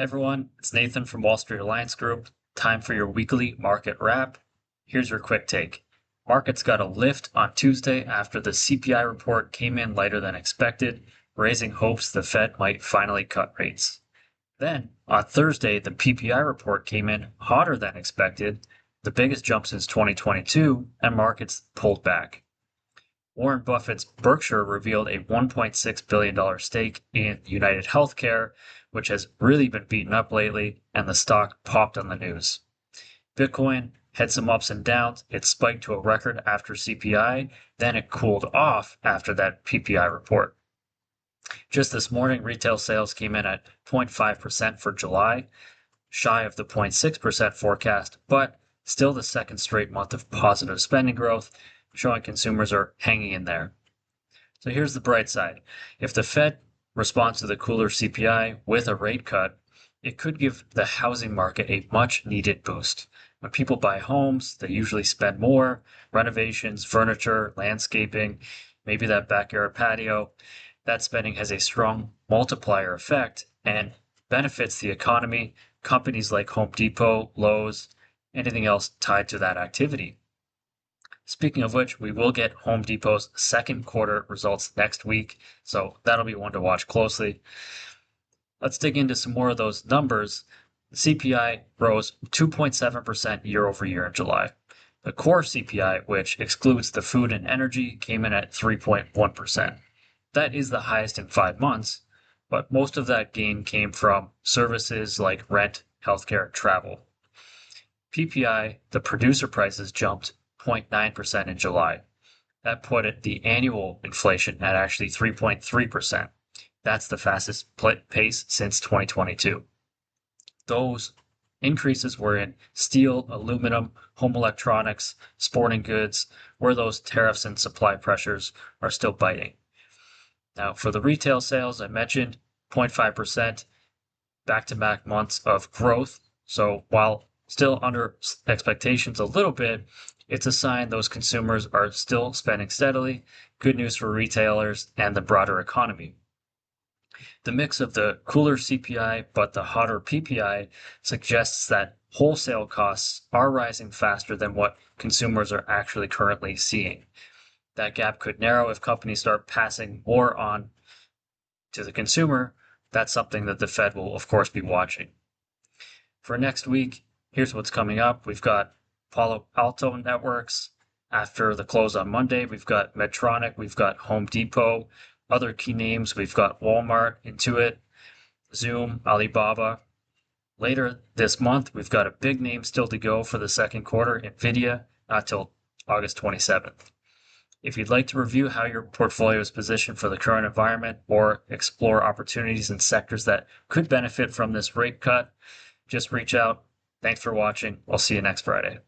Everyone, it's Nathan from Wall Street Alliance Group. Time for your weekly market wrap. Here's your quick take. Markets got a lift on Tuesday after the CPI report came in lighter than expected, raising hopes the Fed might finally cut rates. Then, on Thursday, the PPI report came in hotter than expected, the biggest jump since 2022, and markets pulled back. Warren Buffett's Berkshire revealed a $1.6 billion stake in United Healthcare, which has really been beaten up lately, and the stock popped on the news. Bitcoin had some ups and downs. It spiked to a record after CPI, then it cooled off after that PPI report. Just this morning, retail sales came in at 0.5% for July, shy of the 0.6% forecast, but still the second straight month of positive spending growth, showing consumers are hanging in there. So here's the bright side. If the Fed responds to the cooler CPI with a rate cut, it could give the housing market a much needed boost. When people buy homes, they usually spend more, renovations, furniture, landscaping, maybe that backyard patio. That spending has a strong multiplier effect and benefits the economy, companies like Home Depot, Lowe's, anything else tied to that activity. Speaking of which, we will get Home Depot's second quarter results next week, so that'll be one to watch closely. Let's dig into some more of those numbers. The CPI rose 2.7% year over year in July. The core CPI, which excludes the food and energy, came in at 3.1%. That is the highest in 5 months, but most of that gain came from services like rent, healthcare, and travel. PPI, the producer prices, jumped 0.9% in July. That put the annual inflation at actually 3.3%. That's the fastest pace since 2022. Those increases were in steel, aluminum, home electronics, sporting goods, where those tariffs and supply pressures are still biting. Now, for the retail sales, I mentioned 0.5% back-to-back months of growth. So while still under expectations a little bit, it's a sign those consumers are still spending steadily. Good news for retailers and the broader economy. The mix of the cooler CPI but the hotter PPI suggests that wholesale costs are rising faster than what consumers are actually currently seeing. That gap could narrow if companies start passing more on to the consumer. That's something that the Fed will, of course, be watching. For next week, here's what's coming up. We've got Palo Alto Networks. After the close on Monday, we've got Medtronic, we've got Home Depot, other key names, we've got Walmart, Intuit, Zoom, Alibaba. Later this month, we've got a big name still to go for the second quarter, NVIDIA, not till August 27th. If you'd like to review how your portfolio is positioned for the current environment or explore opportunities in sectors that could benefit from this rate cut, just reach out. Thanks for watching. I'll see you next Friday.